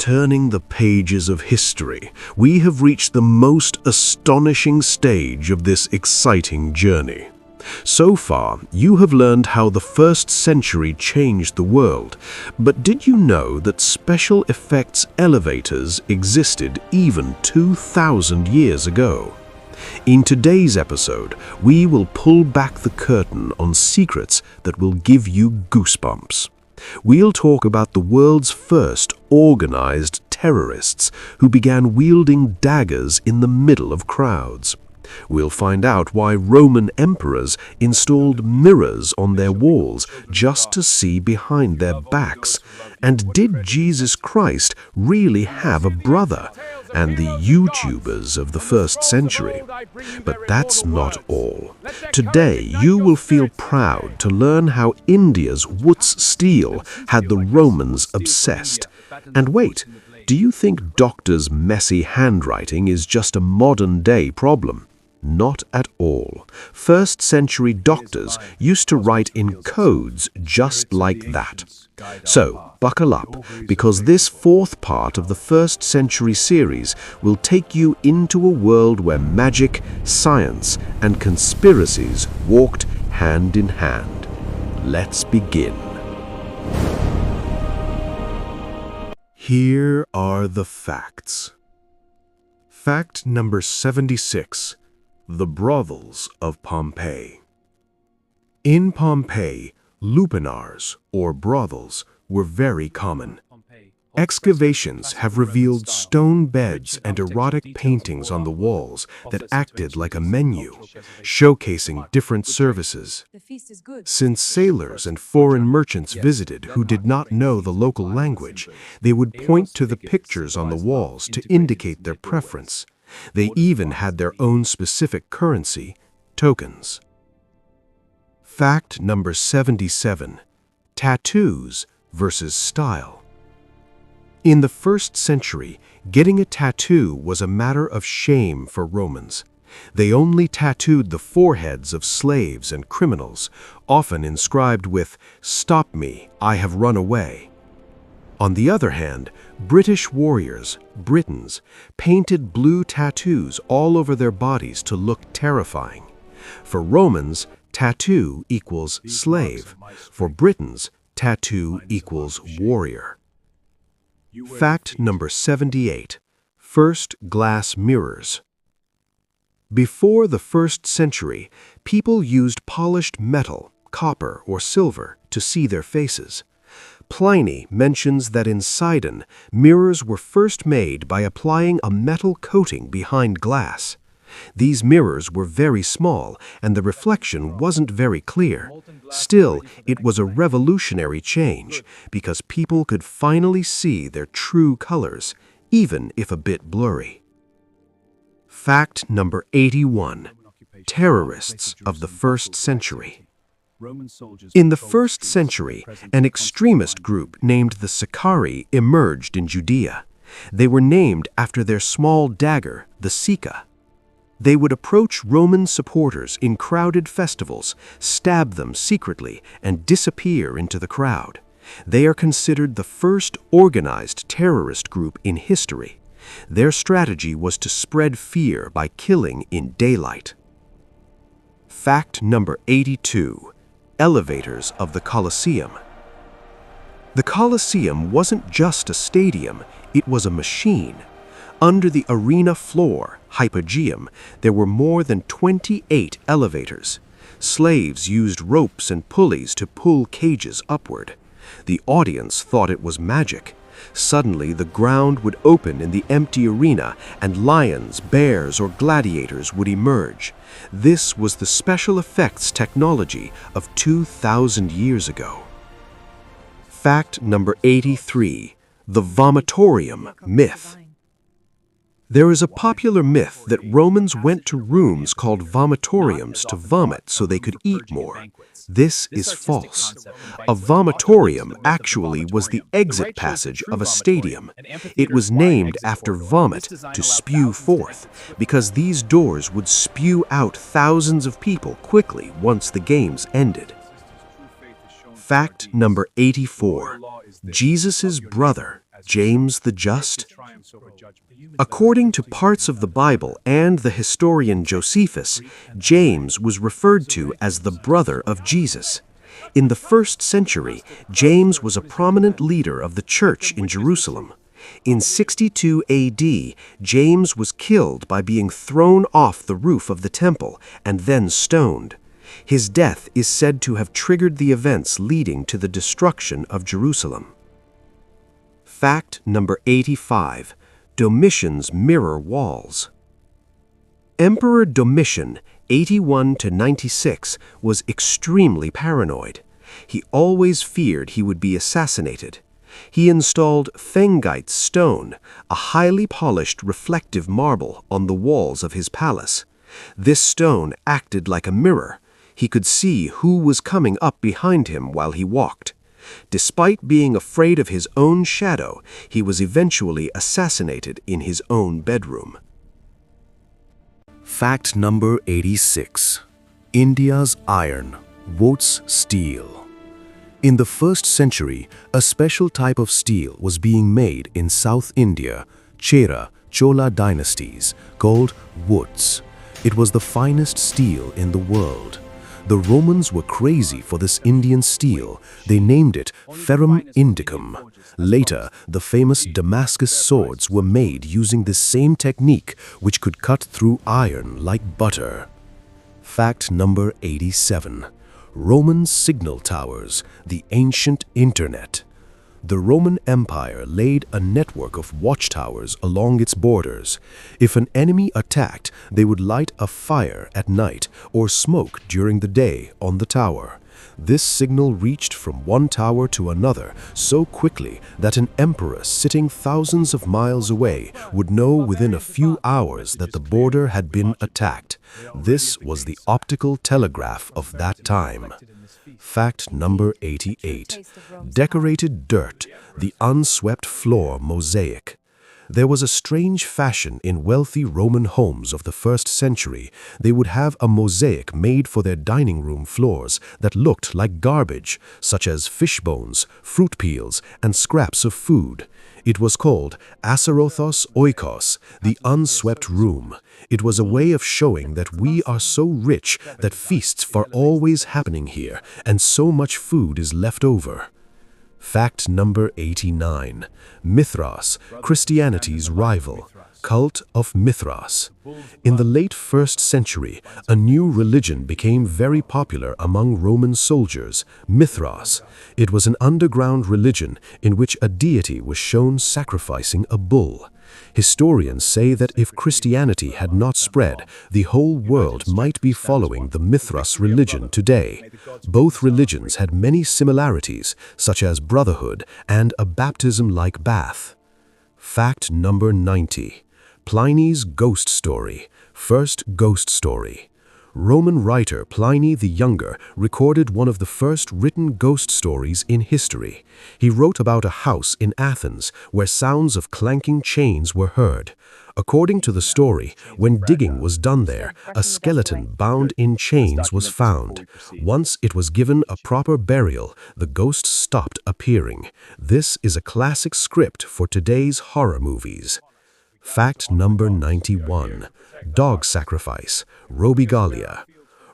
Turning the pages of history, we have reached the most astonishing stage of this exciting journey. So far, you have learned how the 1st century changed the world, but did you know that special effects elevators existed even 2,000 years ago? In today's episode, we will pull back the curtain on secrets that will give you goosebumps. We'll talk about the world's first organized terrorists who began wielding daggers in the middle of crowds. We'll find out why Roman emperors installed mirrors on their walls just to see behind their backs. And did Jesus Christ really have a brother? And the YouTubers of the 1st century. But that's not all. Today, you will feel proud to learn how India's Wootz steel had the Romans obsessed. And wait, do you think doctors' messy handwriting is just a modern-day problem? Not at all. 1st century doctors used to write in codes just like that. So, buckle up, because this 4th part of the 1st century series will take you into a world where magic, science, and conspiracies walked hand in hand. Let's begin. Here are the facts. Fact number 76. The brothels of Pompeii. In Pompeii, lupanars, or brothels, were very common. Excavations have revealed stone beds and erotic paintings on the walls that acted like a menu, showcasing different services. Since sailors and foreign merchants visited who did not know the local language, they would point to the pictures on the walls to indicate their preference. They even had their own specific currency, tokens. Fact number 77. Tattoos versus style. In the 1st century, getting a tattoo was a matter of shame for Romans. They only tattooed the foreheads of slaves and criminals, often inscribed with, "Stop me, I have run away." On the other hand, British warriors, Britons, painted blue tattoos all over their bodies to look terrifying. For Romans, tattoo equals slave. For Britons, tattoo equals warrior. Fact number 78. First glass mirrors. Before the 1st century, people used polished metal, copper or silver, to see their faces. Pliny mentions that in Sidon, mirrors were first made by applying a metal coating behind glass. These mirrors were very small, and the reflection wasn't very clear. Still, it was a revolutionary change, because people could finally see their true colors, even if a bit blurry. Fact number 81. Terrorists of the 1st century. In the 1st century, an extremist group named the Sicarii emerged in Judea. They were named after their small dagger, the Sica. They would approach Roman supporters in crowded festivals, stab them secretly, and disappear into the crowd. They are considered the first organized terrorist group in history. Their strategy was to spread fear by killing in daylight. Fact number 82. Elevators of the Colosseum. The Colosseum wasn't just a stadium, it was a machine. Under the arena floor, hypogeum, there were more than 28 elevators. Slaves used ropes and pulleys to pull cages upward. The audience thought it was magic. Suddenly, the ground would open in the empty arena, and lions, bears, or gladiators would emerge. This was the special effects technology of 2,000 years ago. Fact number 83. The Vomitorium myth. There is a popular myth that Romans went to rooms called vomitoriums to vomit so they could eat more. This is false. A vomitorium actually was the exit passage of a stadium. It was named after vomit, to spew forth, because these doors would spew out thousands of people quickly once the games ended. Fact number 84. Jesus' brother James the Just? According to parts of the Bible and the historian Josephus, James was referred to as the brother of Jesus. In the 1st century, James was a prominent leader of the church in Jerusalem. In 62 AD, James was killed by being thrown off the roof of the temple and then stoned. His death is said to have triggered the events leading to the destruction of Jerusalem. Fact number 85. Domitian's mirror walls. Emperor Domitian, 81 to 96, was extremely paranoid. He always feared he would be assassinated. He installed Thengite stone, a highly polished reflective marble, on the walls of his palace. This stone acted like a mirror. He could see who was coming up behind him while he walked. Despite being afraid of his own shadow, he was eventually assassinated in his own bedroom. Fact number 86. India's iron, Wootz steel. In the 1st century, a special type of steel was being made in South India, Chera, Chola dynasties, called Wootz. It was the finest steel in the world. The Romans were crazy for this Indian steel. They named it Ferrum Indicum. Later, the famous Damascus swords were made using this same technique, which could cut through iron like butter. Fact number 87. Roman signal towers, the ancient internet. The Roman Empire laid a network of watchtowers along its borders. If an enemy attacked, they would light a fire at night or smoke during the day on the tower. This signal reached from one tower to another so quickly that an emperor sitting thousands of miles away would know within a few hours that the border had been attacked. This was the optical telegraph of that time. Fact number 88. Decorated dirt, the unswept floor mosaic. There was a strange fashion in wealthy Roman homes of the 1st century. They would have a mosaic made for their dining room floors that looked like garbage, such as fish bones, fruit peels, and scraps of food. It was called asarothos oikos, the unswept room. It was a way of showing that we are so rich that feasts are always happening here, and so much food is left over. Fact number 89. Mithras, Christianity's rival. Cult of Mithras. In the late 1st century, a new religion became very popular among Roman soldiers, Mithras. It was an underground religion in which a deity was shown sacrificing a bull. Historians say that if Christianity had not spread, the whole world might be following the Mithras religion today. Both religions had many similarities, such as brotherhood and a baptism-like bath. Fact number 90. Pliny's ghost story, first ghost story. Roman writer Pliny the Younger recorded one of the first written ghost stories in history. He wrote about a house in Athens where sounds of clanking chains were heard. According to the story, when digging was done there, a skeleton bound in chains was found. Once it was given a proper burial, the ghost stopped appearing. This is a classic script for today's horror movies. Fact number 91. Dog sacrifice, Robigalia.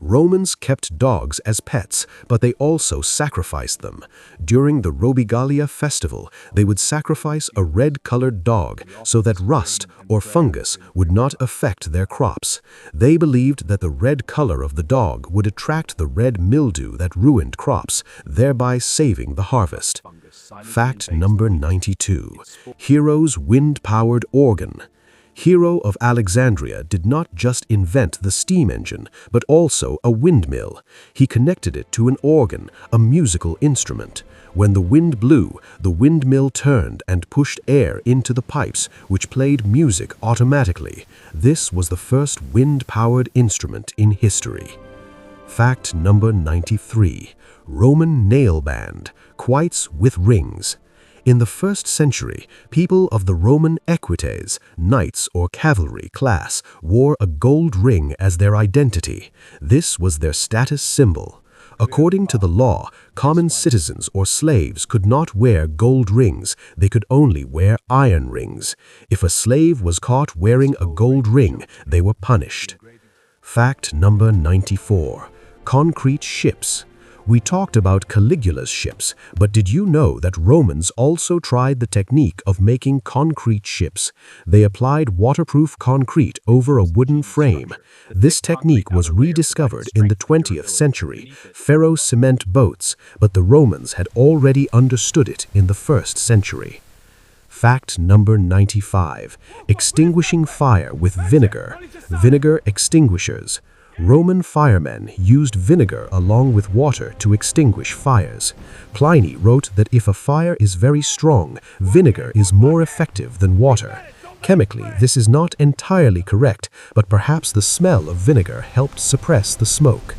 Romans kept dogs as pets, but they also sacrificed them. During the Robigalia festival, they would sacrifice a red-colored dog so that rust or fungus would not affect their crops. They believed that the red color of the dog would attract the red mildew that ruined crops, thereby saving the harvest. Fact number 92. Hero's wind-powered organ. Hero of Alexandria did not just invent the steam engine, but also a windmill. He connected it to an organ, a musical instrument. When the wind blew, the windmill turned and pushed air into the pipes, which played music automatically. This was the first wind-powered instrument in history. Fact number 93. Roman nail band, quoits with rings. In the 1st century, people of the Roman equites, knights or cavalry class, wore a gold ring as their identity. This was their status symbol. According to the law, common citizens or slaves could not wear gold rings, they could only wear iron rings. If a slave was caught wearing a gold ring, they were punished. Fact number 94. Concrete ships. We talked about Caligula's ships, but did you know that Romans also tried the technique of making concrete ships? They applied waterproof concrete over a wooden frame. This technique was rediscovered in the 20th century, ferro-cement boats, but the Romans had already understood it in the 1st century. Fact number 95. Extinguishing fire with vinegar. Vinegar extinguishers. Roman firemen used vinegar along with water to extinguish fires. Pliny wrote that if a fire is very strong, vinegar is more effective than water. Chemically, this is not entirely correct, but perhaps the smell of vinegar helped suppress the smoke.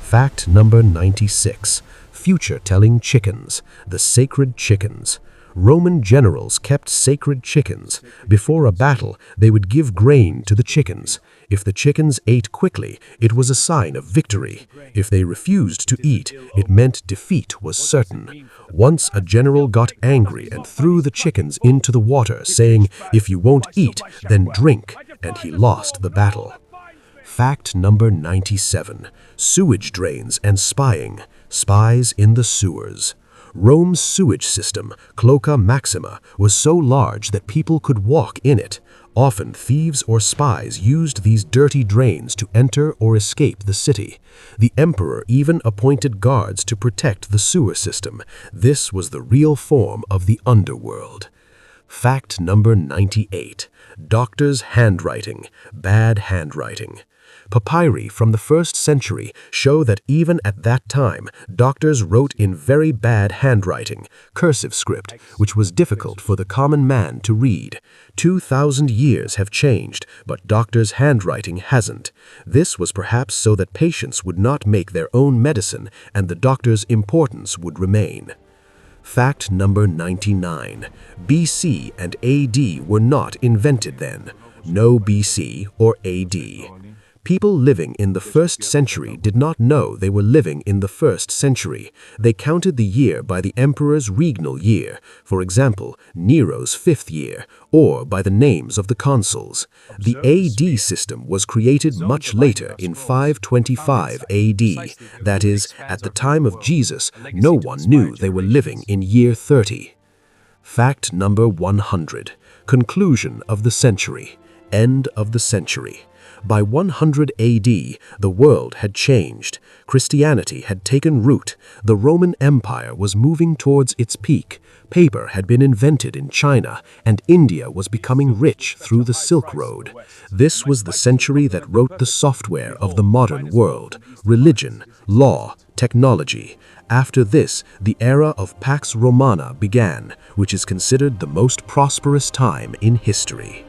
Fact number 96. Future-telling chickens. The sacred chickens. Roman generals kept sacred chickens. Before a battle, they would give grain to the chickens. If the chickens ate quickly, it was a sign of victory. If they refused to eat, it meant defeat was certain. Once a general got angry and threw the chickens into the water, saying, "If you won't eat, then drink," and he lost the battle. Fact number 97. Sewage drains and spying. Spies in the sewers. Rome's sewage system, Cloaca Maxima, was so large that people could walk in it. Often thieves or spies used these dirty drains to enter or escape the city. The emperor even appointed guards to protect the sewer system. This was the real form of the underworld. Fact number 98. Doctors' handwriting. Bad handwriting. Papyri from the 1st century show that even at that time, doctors wrote in very bad handwriting, cursive script, which was difficult for the common man to read. 2,000 years have changed, but doctors' handwriting hasn't. This was perhaps so that patients would not make their own medicine and the doctor's importance would remain. Fact number 99. BC and AD were not invented then. No BC or AD. People living in the 1st century did not know they were living in the 1st century. They counted the year by the emperor's regnal year, for example, Nero's 5th year, or by the names of the consuls. The AD system was created much later in 525 AD. That is, at the time of Jesus, no one knew they were living in year 30. Fact number 100. Conclusion of the century. End of the century. By 100 AD, the world had changed. Christianity had taken root. The Roman Empire was moving towards its peak. Paper had been invented in China, and India was becoming rich through the Silk Road. This was the century that wrote the software of the modern world: religion, law, technology. After this, the era of Pax Romana began, which is considered the most prosperous time in history.